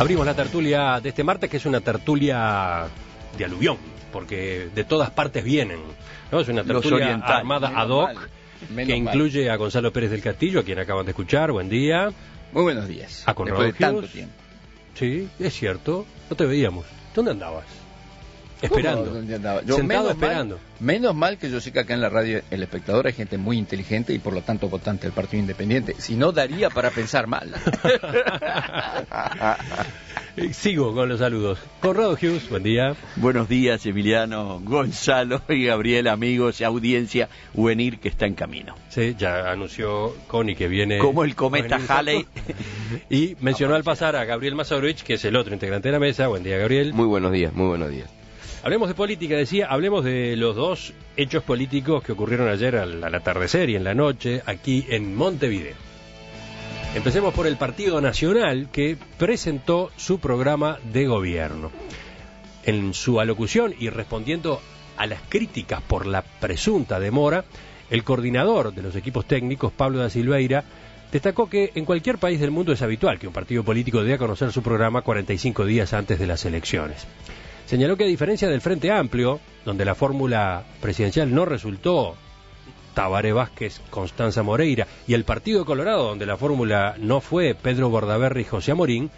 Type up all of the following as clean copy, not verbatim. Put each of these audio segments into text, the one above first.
Abrimos la tertulia de este martes, que es una tertulia de aluvión, porque de todas partes vienen, ¿no? Es una tertulia armada ad hoc, que incluye a Gonzalo Pérez del Castillo, a quien acaban de escuchar. Buen día. Muy buenos días. A Conrado Después de tanto tiempo. Sí, es cierto, no te veíamos. ¿Dónde andabas? Esperando. ¿Dónde andaba? Yo, sentado esperando. Menos mal que yo sé que acá en la radio El Espectador hay gente muy inteligente y por lo tanto votante del Partido Independiente. Si no, daría para pensar mal. Sigo con los saludos. Conrado Hughes, buen día. Buenos días, Emiliano, Gonzalo y Gabriel, amigos y audiencia juvenil que está en camino. Sí, ya anunció Connie que viene... Como el cometa Halley. Y mencionó al pasar a Gabriel Mazaurovich, que es el otro integrante de la mesa. Buen día, Gabriel. Muy buenos días, muy buenos días. Hablemos de política, decía, hablemos de los dos hechos políticos que ocurrieron ayer al atardecer y en la noche aquí en Montevideo. Empecemos por el Partido Nacional, que presentó su programa de gobierno. En su alocución y respondiendo a las críticas por la presunta demora, el coordinador de los equipos técnicos, Pablo da Silveira, destacó que en cualquier país del mundo es habitual que un partido político dé a conocer su programa 45 días antes de las elecciones. Señaló que a diferencia del Frente Amplio, donde la fórmula presidencial no resultó Tabaré Vázquez, Constanza Moreira, y el Partido Colorado, donde la fórmula no fue Pedro Bordaberry y José Amorín,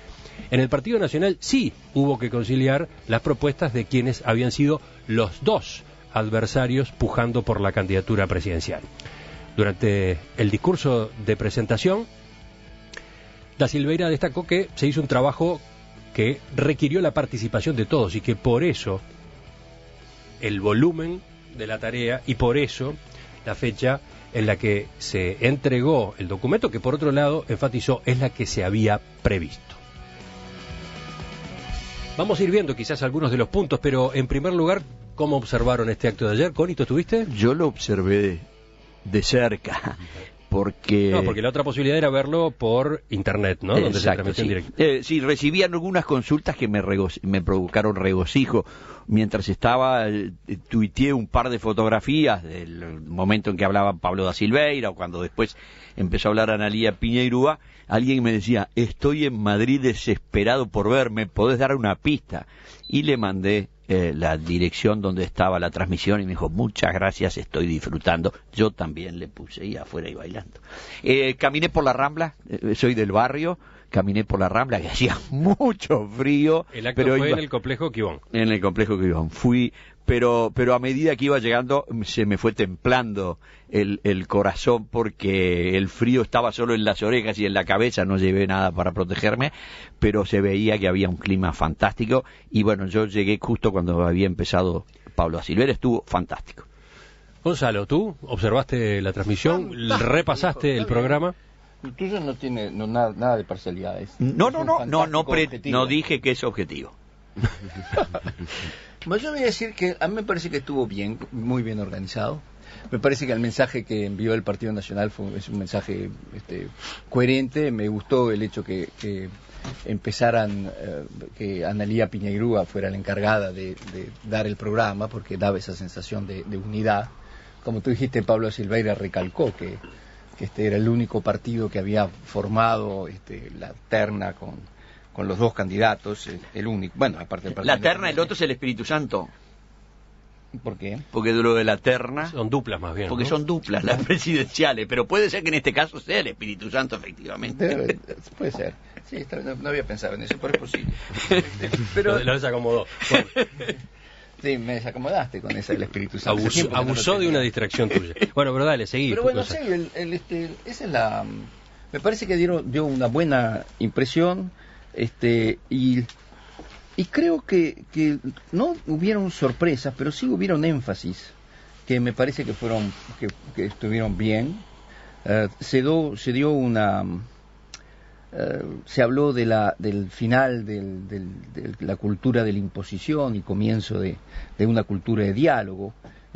en el Partido Nacional sí hubo que conciliar las propuestas de quienes habían sido los dos adversarios pujando por la candidatura presidencial. Durante el discurso de presentación, da Silveira destacó que se hizo un trabajo que requirió la participación de todos y que por eso el volumen de la tarea y por eso la fecha en la que se entregó el documento, que por otro lado enfatizó es la que se había previsto. Vamos a ir viendo quizás algunos de los puntos, pero en primer lugar, ¿cómo observaron este acto de ayer? Connie, ¿tú estuviste? Yo lo observé de cerca. Porque la otra posibilidad era verlo por internet, ¿no? Donde se transmitió en directo. Sí, recibían algunas consultas que me provocaron regocijo. Mientras estaba, tuiteé un par de fotografías del momento en que hablaba Pablo da Silveira, o cuando después empezó a hablar Analía Piñeirúa. Alguien me decía, estoy en Madrid desesperado por verme, ¿podés dar una pista? Y le mandé la dirección donde estaba la transmisión y me dijo, muchas gracias, estoy disfrutando. Yo también le puse ahí afuera y bailando. Caminé por la Rambla, soy del barrio, caminé por la Rambla, que hacía mucho frío. El acto fue en el complejo Quibón. En el complejo Quibón. Fui, pero a medida que iba llegando se me fue templando el corazón porque el frío estaba solo en las orejas y en la cabeza, no llevé nada para protegerme, pero se veía que había un clima fantástico y bueno, yo llegué justo cuando había empezado Pablo da Silveira, estuvo fantástico. Gonzalo, ¿tú observaste la transmisión? ¿Repasaste el programa? El tuyo no tiene nada de parcialidades. No dije que es objetivo. Yo voy a decir que a mí me parece que estuvo bien, muy bien organizado. Me parece que el mensaje que envió el Partido Nacional es un mensaje coherente. Me gustó el hecho que empezaran, que Analía Piñeirúa fuera la encargada de dar el programa, porque daba esa sensación de unidad. Como tú dijiste, Pablo Silveira recalcó que este era el único partido que había formado la terna con los dos candidatos, el único, bueno, aparte del partido. La terna, el otro es el Espíritu Santo. ¿Por qué? Porque lo de la terna... Son duplas más bien, porque ¿no? Son duplas las presidenciales, pero puede ser que en este caso sea el Espíritu Santo, efectivamente. Puede ser. Sí, no había pensado en eso, pero es posible. Pero lo desacomodó. Bueno. Sí, me desacomodaste con esa del Espíritu Santo. Abusó de una distracción tuya. Bueno, pero dale, seguí. Pero bueno, sí, esa es la... Me parece que dio una buena impresión, y creo que no hubieron sorpresas, pero sí hubieron énfasis que me parece que que estuvieron bien. Se habló del final de la cultura de la imposición y comienzo de una cultura de diálogo.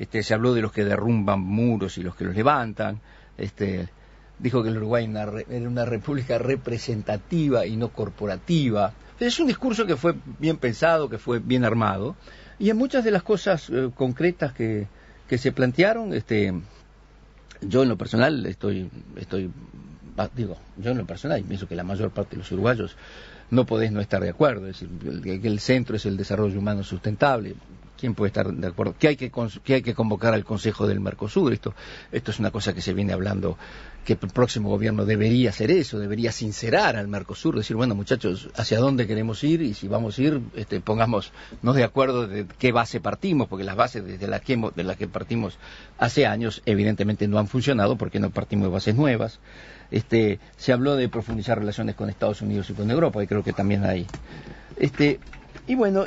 Se habló de los que derrumban muros y los que los levantan. Dijo que el Uruguay era una república representativa y no corporativa. Es un discurso que fue bien pensado, que fue bien armado, y en muchas de las cosas concretas que se plantearon, Yo en lo personal yo en lo personal pienso que la mayor parte de los uruguayos no podés no estar de acuerdo. Es decir, que el centro es el desarrollo humano sustentable. ¿Quién puede estar de acuerdo? Que hay que convocar al Consejo del Mercosur. Esto es una cosa que se viene hablando, que el próximo gobierno debería hacer eso, debería sincerar al Mercosur, decir, bueno, muchachos, ¿hacia dónde queremos ir? Y si vamos a ir, pongámonos de acuerdo de qué base partimos, porque las bases de las que partimos hace años evidentemente no han funcionado, porque no partimos de bases nuevas. Se habló de profundizar relaciones con Estados Unidos y con Europa, y creo que también hay. Y bueno,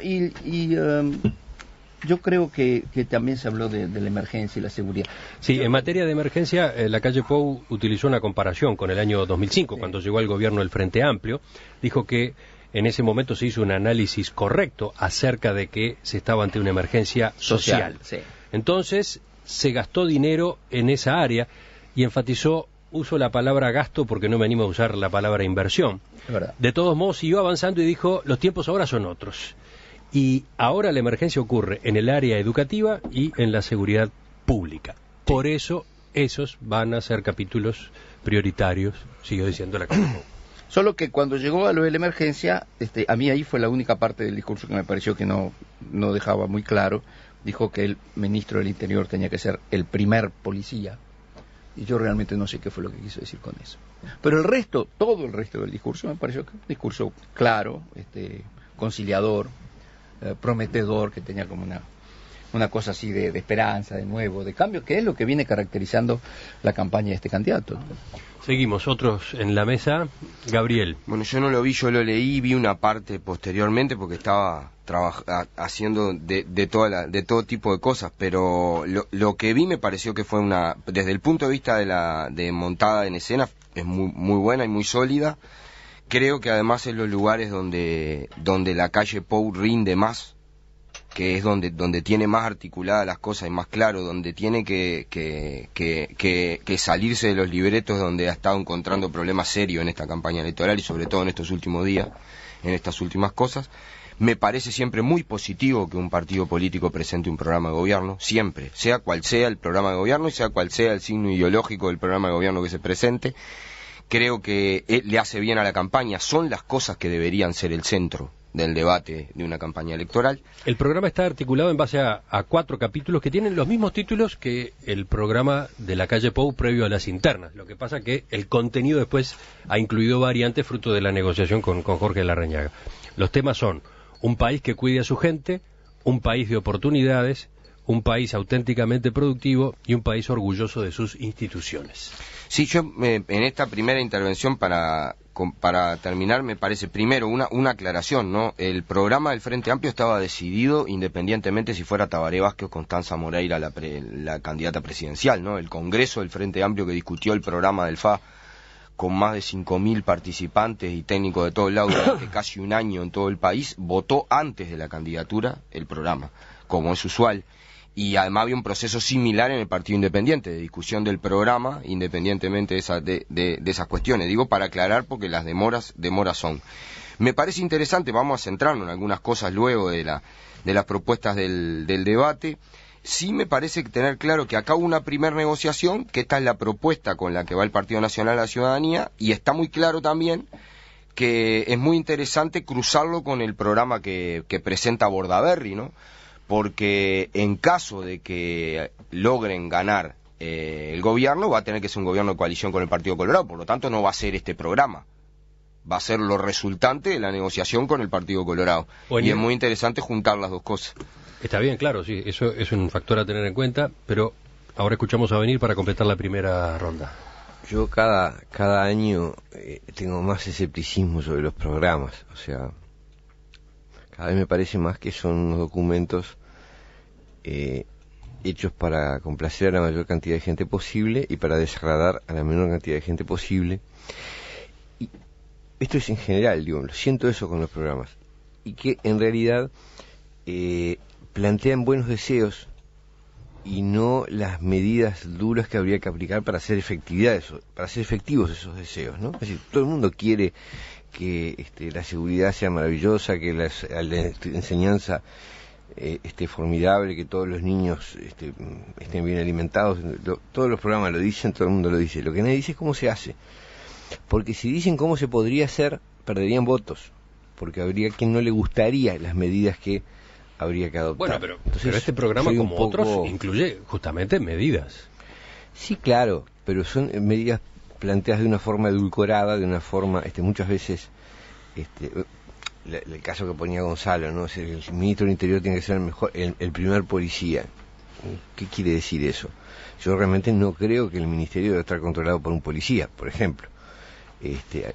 yo creo que también se habló de la emergencia y la seguridad. Sí, en materia de emergencia, la calle Pou utilizó una comparación con el año 2005, sí, cuando llegó al gobierno del Frente Amplio. Dijo que en ese momento se hizo un análisis correcto acerca de que se estaba ante una emergencia social. Sí. Entonces, se gastó dinero en esa área y enfatizó, uso la palabra gasto porque no me animo a usar la palabra inversión. Es verdad. De todos modos, siguió avanzando y dijo, los tiempos ahora son otros. Y ahora la emergencia ocurre en el área educativa y en la seguridad pública. Por eso, esos van a ser capítulos prioritarios, siguió diciendo la calle Pou. Solo que cuando llegó a lo de la emergencia, a mí ahí fue la única parte del discurso que me pareció que no dejaba muy claro. Dijo que el ministro del Interior tenía que ser el primer policía. Y yo realmente no sé qué fue lo que quiso decir con eso. Pero el resto, todo el resto del discurso, me pareció que un discurso claro, conciliador, prometedor, que tenía como una cosa así de esperanza, de nuevo, de cambio, que es lo que viene caracterizando la campaña de este candidato. Seguimos, otros en la mesa. Gabriel. Bueno, yo no lo vi, yo lo leí, vi una parte posteriormente porque estaba haciendo de todo tipo de cosas, pero lo que vi me pareció que fue desde el punto de vista de montada en escena, es muy buena y muy sólida. Creo que además es los lugares donde la calle Pou rinde más, que es donde tiene más articuladas las cosas y más claro, donde tiene que salirse de los libretos, donde ha estado encontrando problemas serios en esta campaña electoral y sobre todo en estos últimos días, en estas últimas cosas. Me parece siempre muy positivo que un partido político presente un programa de gobierno, siempre, sea cual sea el programa de gobierno y sea cual sea el signo ideológico del programa de gobierno que se presente. Creo que le hace bien a la campaña, son las cosas que deberían ser el centro del debate de una campaña electoral. El programa está articulado en base a 4 capítulos que tienen los mismos títulos que el programa de la calle Pou previo a las internas. Lo que pasa que el contenido después ha incluido variantes fruto de la negociación con Jorge Larrañaga. Los temas son un país que cuide a su gente, un país de oportunidades, un país auténticamente productivo y un país orgulloso de sus instituciones. Sí, yo en esta primera intervención para terminar me parece primero una aclaración, ¿no? El programa del Frente Amplio estaba decidido independientemente si fuera Tabaré Vázquez o Constanza Moreira la candidata presidencial, ¿no? El Congreso del Frente Amplio que discutió el programa del FA con más de 5.000 participantes y técnicos de todos lados durante casi un año en todo el país, votó antes de la candidatura el programa, como es usual. Y además había un proceso similar en el Partido Independiente, de discusión del programa, independientemente de esas cuestiones. Digo para aclarar porque las demoras son. Me parece interesante, vamos a centrarnos en algunas cosas luego de las propuestas del debate. Sí me parece tener claro que acá hubo una primera negociación, que esta es la propuesta con la que va el Partido Nacional a la Ciudadanía, y está muy claro también que es muy interesante cruzarlo con el programa que presenta Bordaberry, ¿no? Porque en caso de que logren ganar el gobierno, va a tener que ser un gobierno de coalición con el Partido Colorado, por lo tanto no va a ser este programa, va a ser lo resultante de la negociación con el Partido Colorado. Bueno, y es muy interesante juntar las dos cosas. Está bien, claro, sí, eso es un factor a tener en cuenta, pero ahora escuchamos a Venir para completar la primera ronda. Yo cada año tengo más escepticismo sobre los programas, o sea, cada vez me parece más que son unos documentos hechos para complacer a la mayor cantidad de gente posible y para desagradar a la menor cantidad de gente posible. Y esto es en general, digo, lo siento eso con los programas. Y que en realidad plantean buenos deseos y no las medidas duras que habría que aplicar para hacer efectivos esos deseos, ¿no? Es decir, todo el mundo quiere que la seguridad sea maravillosa, que la enseñanza formidable, que todos los niños estén bien alimentados. Todos los programas lo dicen, todo el mundo lo dice. Lo que nadie dice es cómo se hace. Porque si dicen cómo se podría hacer, perderían votos. Porque habría quien no le gustaría las medidas que habría que adoptar. Bueno, pero este programa, como otros, incluye justamente medidas. Sí, claro, pero son medidas planteadas de una forma edulcorada, de una forma, muchas veces, el caso que ponía Gonzalo, ¿no? El ministro del Interior tiene que ser el primer policía. ¿Qué quiere decir eso? Yo realmente no creo que el ministerio debe estar controlado por un policía, por ejemplo.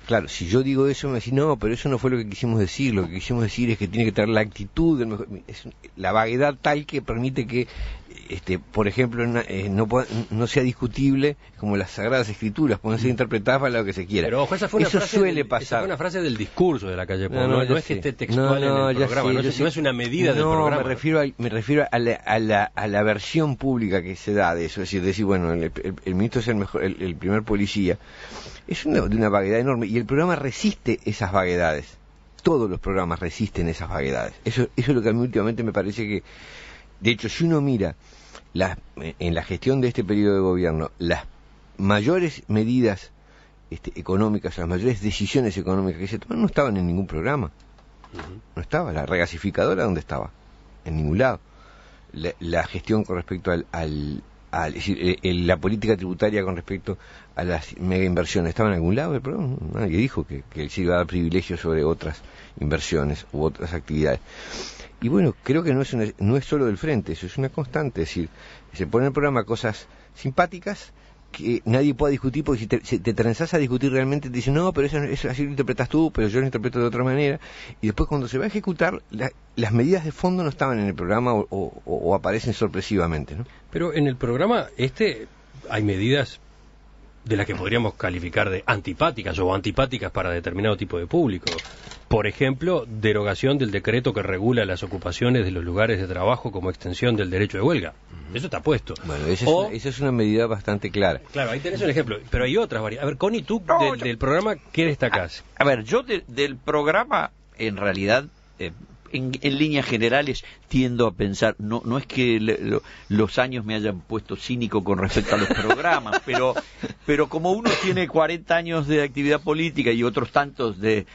Claro, si yo digo eso, me decís, no, pero eso no fue lo que quisimos decir. Lo que quisimos decir es que tiene que tener la actitud del mejor, la vaguedad tal que permite que, por ejemplo, no sea discutible como las Sagradas Escrituras, pueden ser interpretadas para lo que se quiera. Pero ojo, esa fue una eso frase suele pasar. Esa fue una frase del discurso de la calle Pou, no es que esté textual en el programa, no es una medida del programa. Me refiero a la versión pública que se da de eso, es decir, bueno, el ministro es el primer policía. Es de una vaguedad enorme, y el programa resiste esas vaguedades. Todos los programas resisten esas vaguedades. Eso es lo que a mí últimamente me parece que... De hecho, si uno mira en la gestión de este periodo de gobierno, las mayores medidas económicas, las mayores decisiones económicas que se toman no estaban en ningún programa. No estaba. La regasificadora, ¿dónde estaba? En ningún lado. La gestión con respecto es decir, la política tributaria con respecto a las mega inversiones, ¿estaba en algún lado del programa? Nadie dijo que se iba a dar privilegios sobre otras inversiones u otras actividades. Y bueno, creo que no es solo del Frente, eso es una constante, es decir, se ponen en el programa cosas simpáticas que nadie pueda discutir, porque si te transás a discutir realmente te dicen, no, pero eso así lo interpretas tú, pero yo lo interpreto de otra manera, y después cuando se va a ejecutar, las medidas de fondo no estaban en el programa o aparecen sorpresivamente, ¿no? Pero en el programa hay medidas de las que podríamos calificar de antipáticas o antipáticas para determinado tipo de público. Por ejemplo, derogación del decreto que regula las ocupaciones de los lugares de trabajo como extensión del derecho de huelga. Eso está puesto. Bueno, esa es una medida bastante clara. Claro, ahí tenés un ejemplo, pero hay otras varias. A ver, Connie, tú del programa, ¿qué destacás? A ver, yo del programa, en realidad... En líneas generales tiendo a pensar, no es que los años me hayan puesto cínico con respecto a los programas, pero como uno tiene 40 años de actividad política y otros tantos de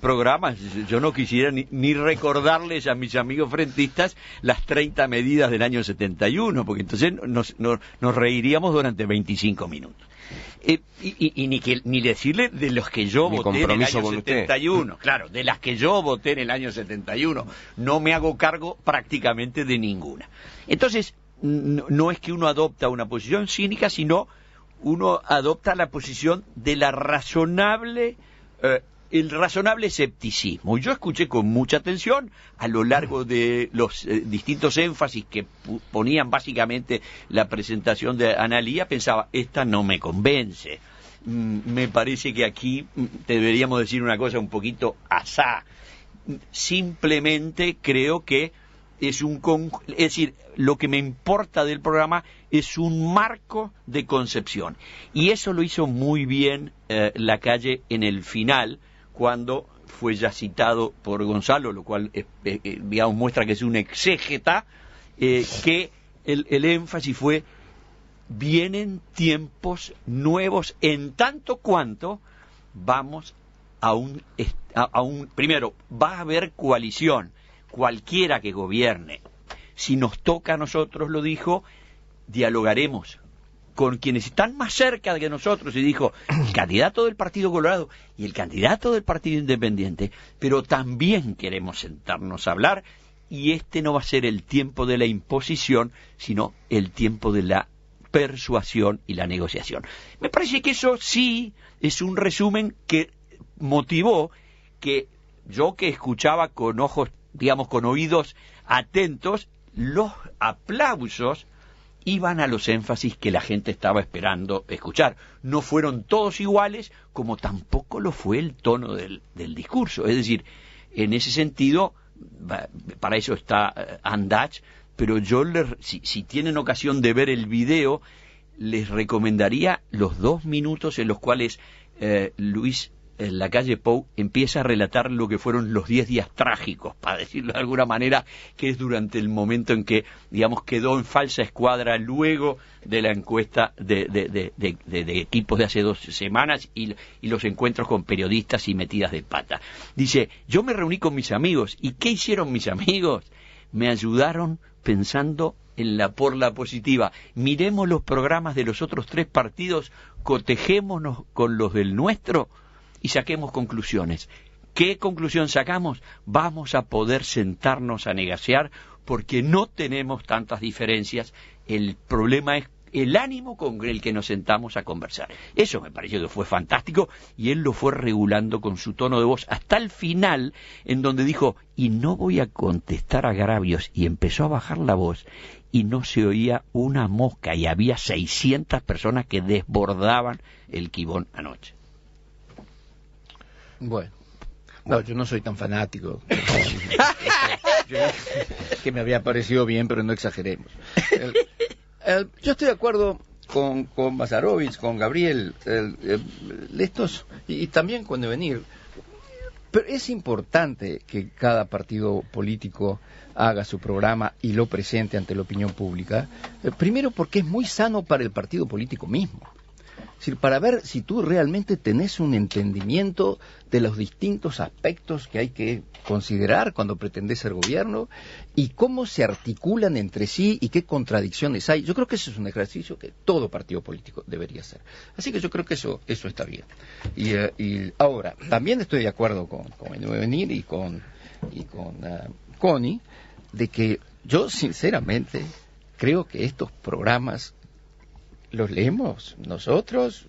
programas, yo no quisiera ni recordarles a mis amigos frentistas las 30 medidas del año 71, porque entonces nos reiríamos durante 25 minutos. Ni decirle de los que yo voté en el año 71, claro, de las que yo voté en el año 71, no me hago cargo prácticamente de ninguna. Entonces, no es que uno adopta una posición cínica, sino uno adopta la posición de la el razonable escepticismo. Y yo escuché con mucha atención a lo largo de los distintos énfasis que ponían básicamente la presentación de Analía, pensaba, esta no me convence. Me parece que aquí deberíamos decir una cosa un poquito asá. Simplemente creo que es decir, lo que me importa del programa es un marco de concepción. Y eso lo hizo muy bien Lacalle en el final, cuando fue ya citado por Gonzalo, lo cual digamos muestra que es un exégeta, que el énfasis fue: vienen tiempos nuevos en tanto cuanto vamos a un primero, va a haber coalición, cualquiera que gobierne. Si nos toca a nosotros, lo dijo, dialogaremos con quienes están más cerca de nosotros, y dijo, el candidato del Partido Colorado y el candidato del Partido Independiente, pero también queremos sentarnos a hablar, y no va a ser el tiempo de la imposición, sino el tiempo de la persuasión y la negociación. Me parece que eso sí es un resumen que motivó que yo, que escuchaba con ojos, digamos, con oídos atentos, los aplausos iban a los énfasis que la gente estaba esperando escuchar. No fueron todos iguales, como tampoco lo fue el tono del discurso. Es decir, en ese sentido, para eso está Andach, pero yo, si tienen ocasión de ver el video, les recomendaría los 2 minutos en los cuales Luis en la calle Pou, empieza a relatar lo que fueron los 10 días trágicos, para decirlo de alguna manera, que es durante el momento en que, digamos, quedó en falsa escuadra luego de la encuesta de equipos de hace 2 semanas y los encuentros con periodistas y metidas de pata. Dice, yo me reuní con mis amigos, ¿y qué hicieron mis amigos? Me ayudaron pensando por la positiva. Miremos los programas de los otros 3 partidos, cotejémonos con los del nuestro y saquemos conclusiones. ¿Qué conclusión sacamos? Vamos a poder sentarnos a negociar porque no tenemos tantas diferencias. El problema es el ánimo con el que nos sentamos a conversar. Eso me pareció que fue fantástico y él lo fue regulando con su tono de voz hasta el final, en donde dijo, y no voy a contestar agravios, y empezó a bajar la voz y no se oía una mosca y había 600 personas que desbordaban el Quibón anoche. Bueno, no, yo no soy tan fanático. Que me había parecido bien, pero no exageremos. Yo estoy de acuerdo con Mazarovich, con Gabriel, estos, y también con Devenir. Pero es importante que cada partido político haga su programa y lo presente ante la opinión pública. Primero porque es muy sano para el partido político mismo. Es decir, para ver si tú realmente tenés un entendimiento de los distintos aspectos que hay que considerar cuando pretendes ser gobierno y cómo se articulan entre sí y qué contradicciones hay. Yo creo que eso es un ejercicio que todo partido político debería hacer. Así que yo creo que eso está bien. Y ahora, también estoy de acuerdo con el Venir y con Connie, de que yo sinceramente creo que estos programas los leemos nosotros,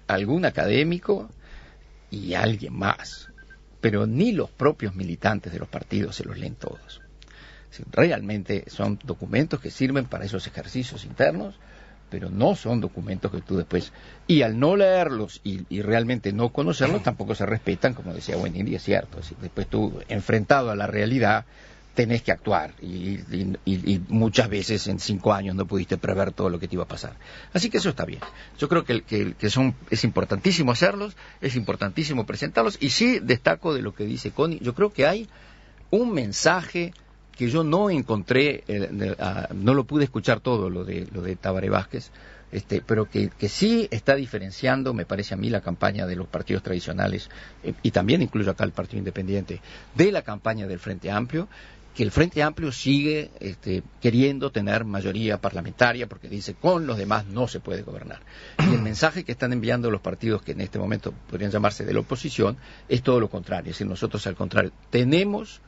algún académico y alguien más, pero ni los propios militantes de los partidos se los leen todos. Realmente son documentos que sirven para esos ejercicios internos, pero no son documentos que tú después, y al no leerlos y realmente no conocerlos, tampoco se respetan, como decía Wendy, y es cierto. Después tú, enfrentado a la realidad, tenés que actuar y muchas veces en 5 años no pudiste prever todo lo que te iba a pasar. Así que eso está bien. Yo creo que es importantísimo hacerlos, es importantísimo presentarlos, y sí destaco de lo que dice Connie, yo creo que hay un mensaje que yo no encontré, no lo pude escuchar todo lo de Tabaré Vázquez, pero que sí está diferenciando, me parece a mí, la campaña de los partidos tradicionales, y también incluyo acá el Partido Independiente, de la campaña del Frente Amplio, que el Frente Amplio sigue queriendo tener mayoría parlamentaria porque dice con los demás no se puede gobernar. Y el mensaje que están enviando los partidos que en este momento podrían llamarse de la oposición es todo lo contrario. Es decir, nosotros al contrario tenemos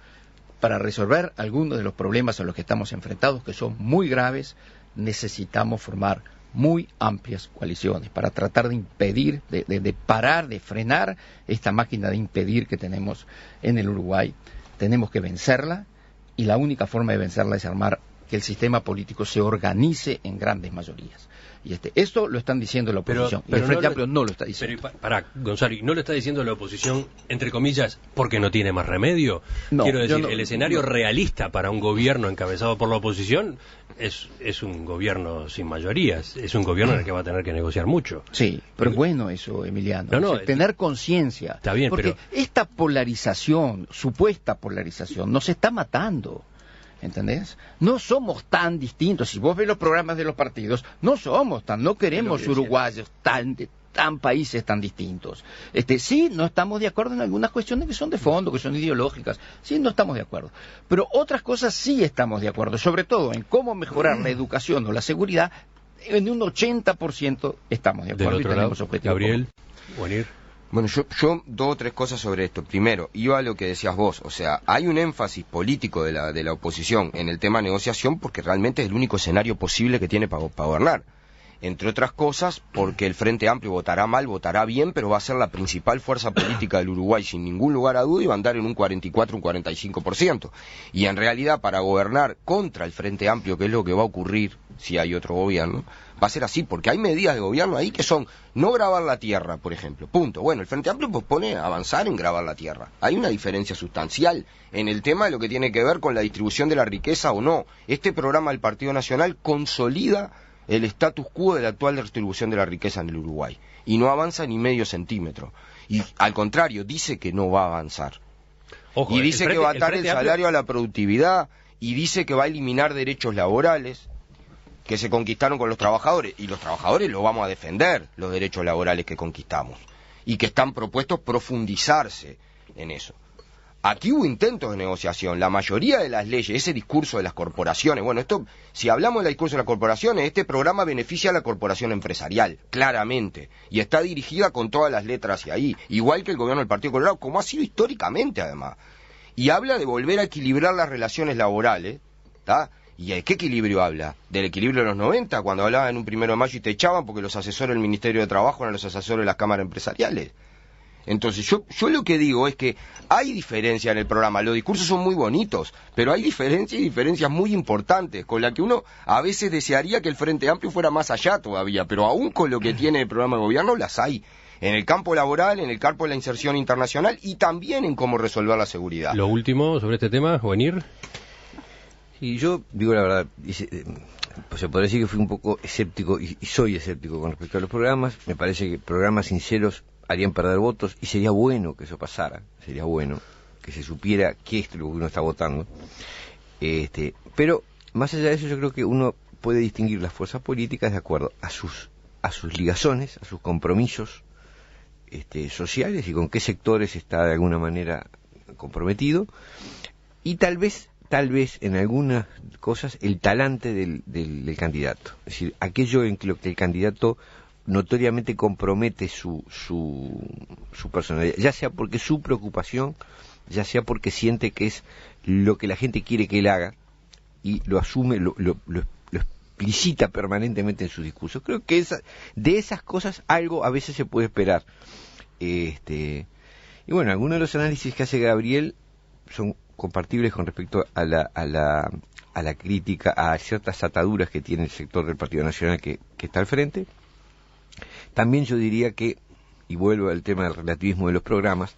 para resolver algunos de los problemas a los que estamos enfrentados, que son muy graves, necesitamos formar muy amplias coaliciones para tratar de impedir, de parar, de frenar esta máquina de impedir que tenemos en el Uruguay. Tenemos que vencerla. Y la única forma de vencerla es armar que el sistema político se organice en grandes mayorías. Y esto lo están diciendo la oposición. Pero y el Frente Amplio no lo está diciendo. Pero para Gonzalo, ¿no lo está diciendo la oposición, entre comillas, porque no tiene más remedio? No, quiero decir, el escenario realista para un gobierno encabezado por la oposición es un gobierno sin mayorías. Es un gobierno en el que va a tener que negociar mucho. Sí, pero bueno eso, Emiliano. Tener conciencia. Está bien, porque esta polarización, supuesta polarización, nos está matando. ¿Entendés? No somos tan distintos. Si vos ves los programas de los partidos, no queremos uruguayos tan países tan distintos. Sí, no estamos de acuerdo en algunas cuestiones que son de fondo, que son ideológicas. Sí, no estamos de acuerdo. Pero otras cosas sí estamos de acuerdo, sobre todo en cómo mejorar la educación o la seguridad. En un 80% estamos de acuerdo. Del otro lado, Gabriel, Wenir. Bueno, yo 2 o 3 cosas sobre esto. Primero, iba a lo que decías vos, o sea, hay un énfasis político de la oposición en el tema negociación porque realmente es el único escenario posible que tiene para gobernar. Entre otras cosas, porque el Frente Amplio votará mal, votará bien, pero va a ser la principal fuerza política del Uruguay sin ningún lugar a duda y va a andar en un 44, un 45%. Y en realidad, para gobernar contra el Frente Amplio, que es lo que va a ocurrir si hay otro gobierno, va a ser así, porque hay medidas de gobierno ahí que son no grabar la tierra, por ejemplo, punto. Bueno, el Frente Amplio propone avanzar en grabar la tierra. Hay una diferencia sustancial en el tema de lo que tiene que ver con la distribución de la riqueza o no. Este programa del Partido Nacional consolida el status quo de la actual distribución de la riqueza en el Uruguay. Y no avanza ni medio centímetro. Y al contrario, dice que no va a avanzar. Ojo, y dice que va a atar el salario a la productividad, y dice que va a eliminar derechos laborales que se conquistaron con los trabajadores. Y los trabajadores lo vamos a defender, los derechos laborales que conquistamos. Y que están propuestos profundizarse en eso. Aquí hubo intentos de negociación, la mayoría de las leyes, ese discurso de las corporaciones, bueno, esto, si hablamos del discurso de las corporaciones, este programa beneficia a la corporación empresarial, claramente, y está dirigida con todas las letras hacia ahí, igual que el gobierno del Partido Colorado, como ha sido históricamente además, y habla de volver a equilibrar las relaciones laborales, ¿tá? ¿Y de qué equilibrio habla? ¿Del equilibrio de los 90, cuando hablaba en un 1 de mayo y te echaban porque los asesores del Ministerio de Trabajo eran los asesores de las cámaras empresariales? Entonces yo lo que digo es que hay diferencia en el programa, los discursos son muy bonitos, pero hay diferencias y diferencias muy importantes, con la que uno a veces desearía que el Frente Amplio fuera más allá todavía, pero aún con lo que tiene el programa de gobierno las hay, en el campo laboral, en el campo de la inserción internacional y también en cómo resolver la seguridad. Lo último sobre este tema, Jovenir. Y yo digo la verdad, pues se podría decir que fui un poco escéptico y soy escéptico con respecto a los programas. Me parece que programas sinceros harían perder votos y sería bueno que eso pasara, sería bueno que se supiera qué es lo que uno está votando. Pero más allá de eso, yo creo que uno puede distinguir las fuerzas políticas de acuerdo a sus ligazones, a sus compromisos sociales y con qué sectores está de alguna manera comprometido, y tal vez en algunas cosas el talante del candidato, es decir, aquello en lo que el candidato notoriamente compromete su personalidad, ya sea porque su preocupación, ya sea porque siente que es lo que la gente quiere que él haga y lo asume, lo explicita permanentemente en su discurso. Creo que de esas cosas algo a veces se puede esperar. Y bueno, algunos de los análisis que hace Gabriel son compartibles con respecto a la crítica a ciertas ataduras que tiene el sector del Partido Nacional que está al frente. También yo diría que, y vuelvo al tema del relativismo de los programas,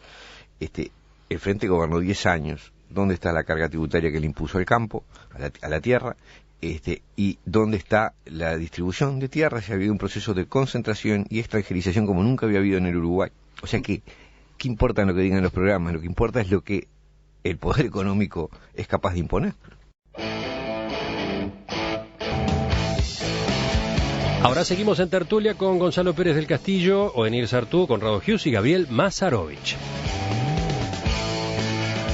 el Frente gobernó 10 años. ¿Dónde está la carga tributaria que le impuso al campo, a la tierra? Y dónde está la distribución de tierras. Ha habido un proceso de concentración y extranjerización como nunca había habido en el Uruguay. O sea que, ¿qué importa lo que digan los programas? Lo que importa es lo que el poder económico es capaz de imponer. Ahora seguimos en tertulia con Gonzalo Pérez del Castillo, Ovenir Sartú, Conrado Hughes y Gabriel Mazarovich.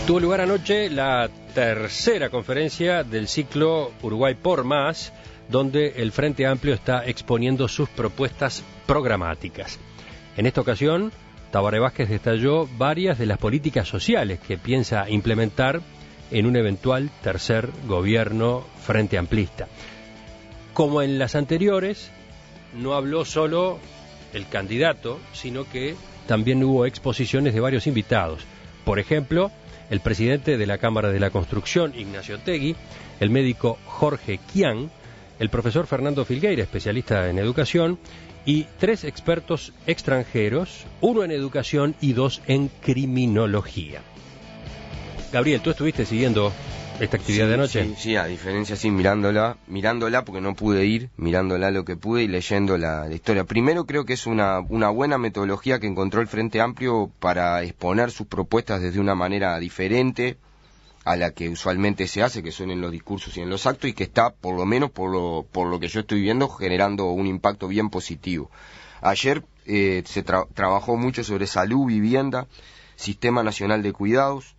Tuvo lugar anoche la tercera conferencia del ciclo Uruguay por Más, donde el Frente Amplio está exponiendo sus propuestas programáticas. En esta ocasión, Tabaré Vázquez detalló varias de las políticas sociales que piensa implementar en un eventual tercer gobierno frente amplista. Como en las anteriores, no habló solo el candidato, sino que también hubo exposiciones de varios invitados. Por ejemplo, el presidente de la Cámara de la Construcción, Ignacio Tegui, el médico Jorge Quián, el profesor Fernando Filgueira, especialista en educación, y 3 expertos extranjeros, 1 en educación y 2 en criminología. Gabriel, ¿tú estuviste siguiendo esta actividad de anoche? Sí, a diferencia, sí, mirándola porque no pude ir, mirándola lo que pude y leyendo la historia. Primero creo que es una buena metodología que encontró el Frente Amplio para exponer sus propuestas desde una manera diferente a la que usualmente se hace, que son en los discursos y en los actos, y que está, por lo menos por lo que yo estoy viendo, generando un impacto bien positivo. Ayer se trabajó mucho sobre salud, vivienda, Sistema Nacional de Cuidados,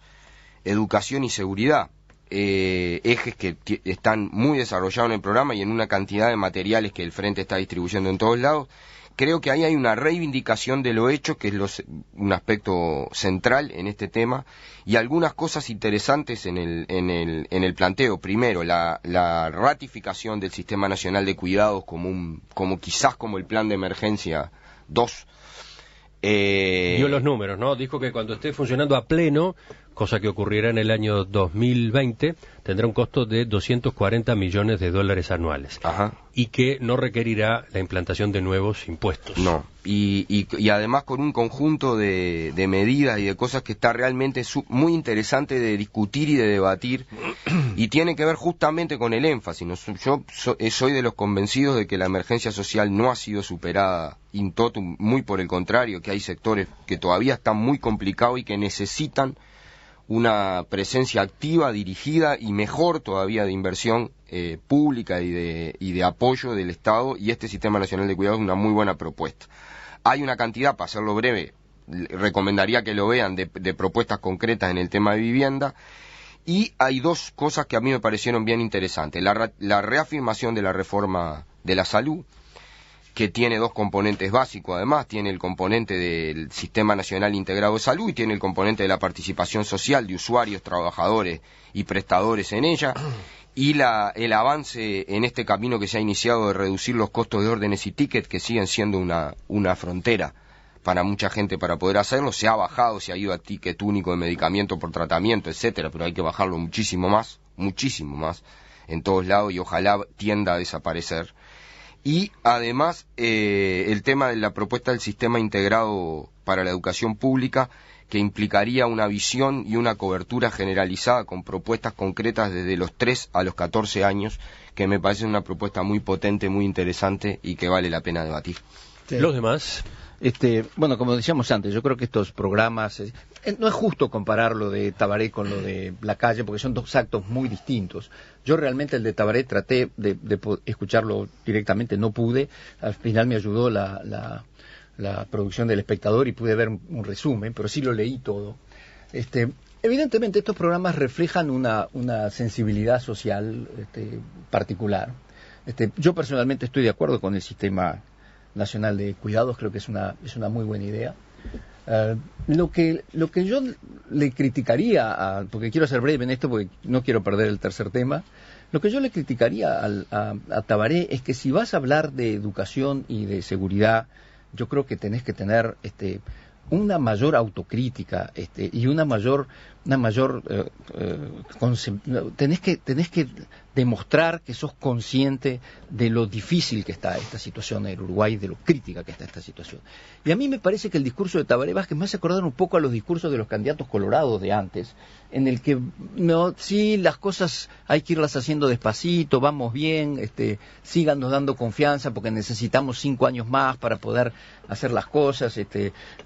educación y seguridad, ejes que están muy desarrollados en el programa y en una cantidad de materiales que el Frente está distribuyendo en todos lados. Creo que ahí hay una reivindicación de lo hecho, que es un aspecto central en este tema, y algunas cosas interesantes en el planteo. Primero, la ratificación del Sistema Nacional de Cuidados como quizás como el plan de emergencia 2. Dio los números, ¿no? Dijo que cuando esté funcionando a pleno, cosa que ocurrirá en el año 2020, tendrá un costo de 240 millones de dólares anuales. Ajá. Y que no requerirá la implantación de nuevos impuestos. No, y además con un conjunto de medidas y de cosas que está realmente muy interesante de discutir y de debatir, y tiene que ver justamente con el énfasis. Yo soy de los convencidos de que la emergencia social no ha sido superada in totum, muy por el contrario, que hay sectores que todavía están muy complicados y que necesitan una presencia activa, dirigida y mejor todavía de inversión pública y de apoyo del Estado, y este Sistema Nacional de Cuidados es una muy buena propuesta. Hay una cantidad, para hacerlo breve, recomendaría que lo vean, de propuestas concretas en el tema de vivienda, y hay dos cosas que a mí me parecieron bien interesantes. La reafirmación de la reforma de la salud, que tiene dos componentes básicos, además, tiene el componente del Sistema Nacional Integrado de Salud y tiene el componente de la participación social de usuarios, trabajadores y prestadores en ella, y el avance en este camino que se ha iniciado de reducir los costos de órdenes y tickets, que siguen siendo una frontera para mucha gente para poder hacerlo. Se ha bajado, se ha ido a ticket único de medicamento por tratamiento, etcétera, pero hay que bajarlo muchísimo más en todos lados, y ojalá tienda a desaparecer. Y además el tema de la propuesta del sistema integrado para la educación pública, que implicaría una visión y una cobertura generalizada con propuestas concretas desde los 3 a los 14 años, que me parece una propuesta muy potente, muy interesante y que vale la pena debatir. Sí. Los demás. Bueno, como decíamos antes, yo creo que estos programas, no es justo comparar lo de Tabaré con lo de La Calle, porque son dos actos muy distintos. Yo realmente el de Tabaré traté de escucharlo directamente, no pude. Al final me ayudó la producción del Espectador y pude ver un resumen, pero sí lo leí todo. Evidentemente estos programas reflejan una sensibilidad social particular. Yo personalmente estoy de acuerdo con el Sistema Nacional de Cuidados, creo que es una muy buena idea. Lo que yo le criticaría, porque quiero ser breve en esto porque no quiero perder el tercer tema, lo que yo le criticaría a Tabaré es que si vas a hablar de educación y de seguridad, yo creo que tenés que tener una mayor autocrítica y tenés que demostrar que sos consciente de lo difícil que está esta situación en el Uruguay, de lo crítica que está esta situación. Y a mí me parece que el discurso de Tabaré Vázquez me hace acordar un poco a los discursos de los candidatos colorados de antes, en el que sí, las cosas hay que irlas haciendo despacito, vamos bien, síganos dando confianza porque necesitamos 5 años más para poder hacer las cosas,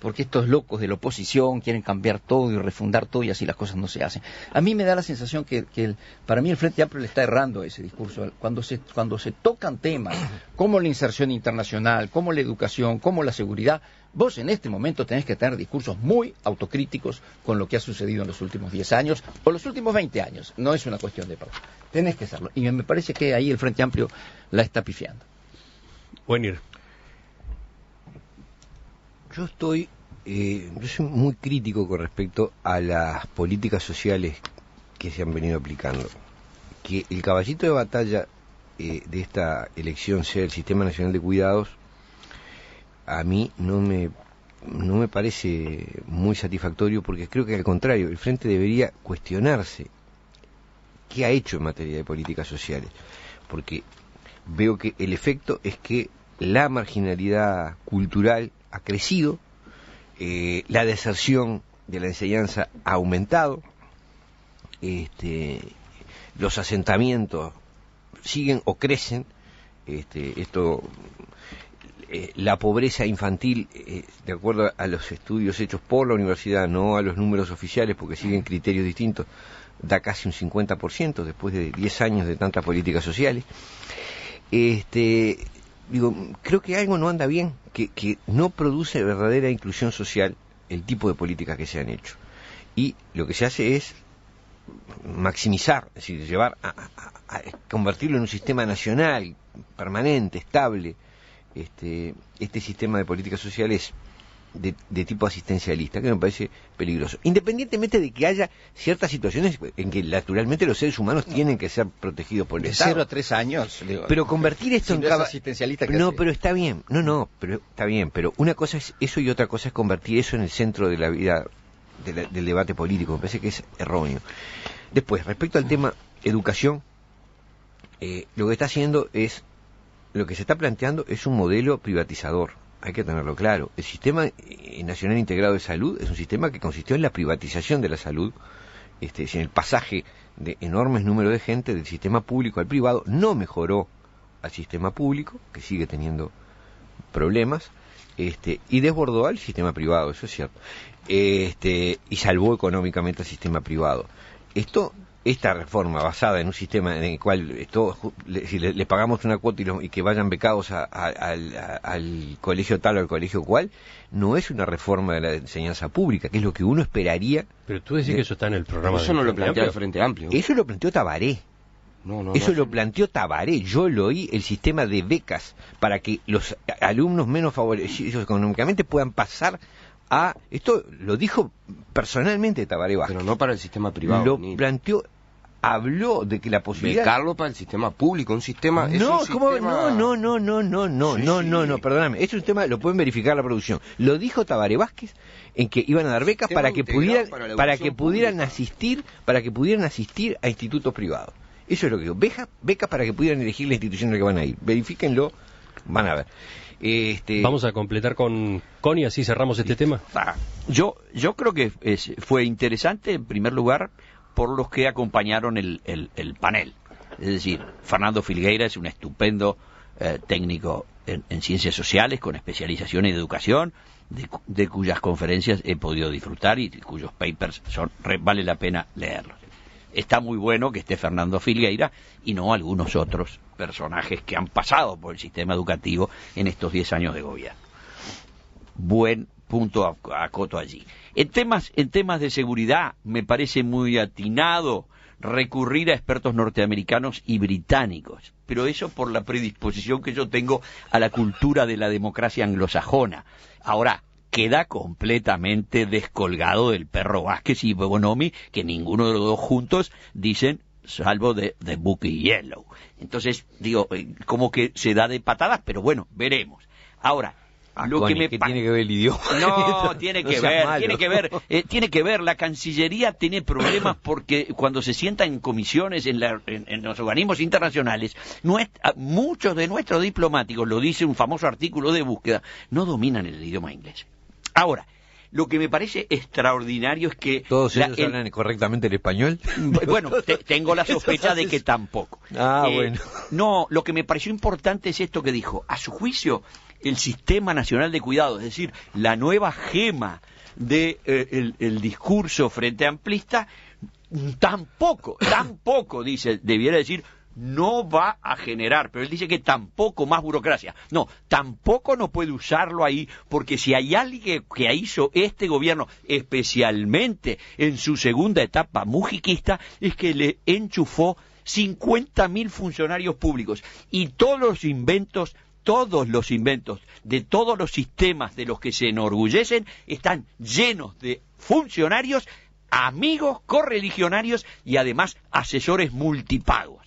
porque estos locos de la oposición quieren cambiar todo y refundar todo y así las cosas no se hacen. A mí me da la sensación que para mí el Frente Amplio le está errando ese discurso. Cuando se tocan temas como la inserción internacional, como la educación, como la seguridad, vos en este momento tenés que tener discursos muy autocríticos con lo que ha sucedido en los últimos 10 años o los últimos 20 años. No es una cuestión de perdón. Tenés que hacerlo. Y me parece que ahí el Frente Amplio la está pifiando. Buenir. Yo soy muy crítico con respecto a las políticas sociales que se han venido aplicando. Que el caballito de batalla de esta elección sea el Sistema Nacional de Cuidados, a mí no me parece muy satisfactorio, porque creo que al contrario, el Frente debería cuestionarse qué ha hecho en materia de políticas sociales, porque veo que el efecto es que la marginalidad cultural ha crecido, la deserción de la enseñanza ha aumentado, los asentamientos siguen o crecen, la pobreza infantil, de acuerdo a los estudios hechos por la universidad, no a los números oficiales porque siguen criterios distintos, da casi un 50% después de 10 años de tantas políticas sociales. Creo que algo no anda bien, que no produce verdadera inclusión social el tipo de políticas que se han hecho. Y lo que se hace es maximizar, es decir, llevar a convertirlo en un sistema nacional, permanente, estable, este sistema de políticas sociales de tipo asistencialista, que me parece peligroso. Independientemente de que haya ciertas situaciones en que naturalmente los seres humanos tienen que ser protegidos por el Estado. De 0 a 3 años. Digo, pero convertir esto si en... no es asistencialista, ¿qué no, hace? pero está bien. Pero está bien. Pero una cosa es eso y otra cosa es convertir eso en el centro de la vida del debate político, me parece que es erróneo. Después, respecto al tema educación, lo que está haciendo es, lo que se está planteando es un modelo privatizador, hay que tenerlo claro. El Sistema Nacional Integrado de Salud es un sistema que consistió en la privatización de la salud, en el pasaje de enormes números de gente del sistema público al privado, no mejoró al sistema público, que sigue teniendo problemas, y desbordó al sistema privado, eso es cierto, y salvó económicamente al sistema privado. Esta reforma basada en un sistema en el cual si le pagamos una cuota y que vayan becados al colegio tal o al colegio cual, no es una reforma de la enseñanza pública, que es lo que uno esperaría. Pero tú decís que eso está en el programa. Eso no lo plantea el Frente Amplio. Eso lo planteó Tabaré. Eso lo planteó Tabaré. Yo lo oí, el sistema de becas para que los alumnos menos favorecidos económicamente puedan pasar a... Esto lo dijo personalmente Tabaré Vázquez. Pero no para el sistema privado. Lo planteó, habló de que la posibilidad... Becarlo para el sistema público, un sistema... No, perdóname. Es un tema, lo pueden verificar la producción. Lo dijo Tabaré Vázquez en que iban a dar becas para que pudieran asistir a institutos privados. Eso es lo que digo. Becas para que pudieran elegir la institución en la que van a ir. Verifíquenlo, van a ver. Vamos a completar con Connie, así cerramos este tema. Yo creo que fue interesante, en primer lugar, por los que acompañaron el panel. Es decir, Fernando Filgueira es un estupendo técnico en ciencias sociales, con especialización en educación, de cuyas conferencias he podido disfrutar y cuyos papers vale la pena leerlos. Está muy bueno que esté Fernando Filgueira y no algunos otros personajes que han pasado por el sistema educativo en estos 10 años de gobierno. Buen punto acoto allí. En temas de seguridad me parece muy atinado recurrir a expertos norteamericanos y británicos, pero eso por la predisposición que yo tengo a la cultura de la democracia anglosajona. Ahora, queda completamente descolgado del perro Vázquez y Bonomi, que ninguno de los dos juntos dicen, salvo de Bucky Yellow. Entonces, digo, como que se da de patadas, pero bueno, veremos. Ahora, ¿qué tiene que ver el idioma? No, tiene que ver, la Cancillería tiene problemas porque cuando se sienta en comisiones, en los organismos internacionales, muchos de nuestros diplomáticos, lo dice un famoso artículo de búsqueda, no dominan el idioma inglés. Ahora, lo que me parece extraordinario es que... ¿Todos ellos hablan correctamente el español? Bueno, tengo la sospecha de que tampoco. Bueno. No, lo que me pareció importante es esto que dijo. A su juicio, el Sistema Nacional de Cuidado, es decir, la nueva gema de el discurso frente amplista, tampoco, dice, debiera decir, no va a generar, pero él dice que tampoco más burocracia. No, tampoco no puede usarlo ahí, porque si hay alguien que hizo este gobierno, especialmente en su segunda etapa mujiquista, es que le enchufó 50.000 funcionarios públicos y todos los inventos de todos los sistemas de los que se enorgullecen están llenos de funcionarios, amigos, correligionarios y además asesores multipagos.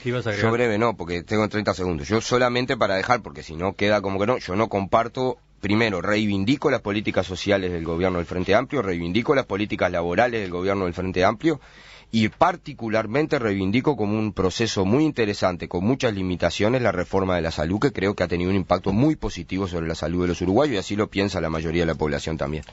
Yo breve no, porque tengo 30 segundos. Yo solamente para dejar, porque si no queda como que no, yo no comparto. Primero, reivindico las políticas sociales del gobierno del Frente Amplio, reivindico las políticas laborales del gobierno del Frente Amplio y particularmente reivindico como un proceso muy interesante, con muchas limitaciones, la reforma de la salud, que creo que ha tenido un impacto muy positivo sobre la salud de los uruguayos y así lo piensa la mayoría de la población también.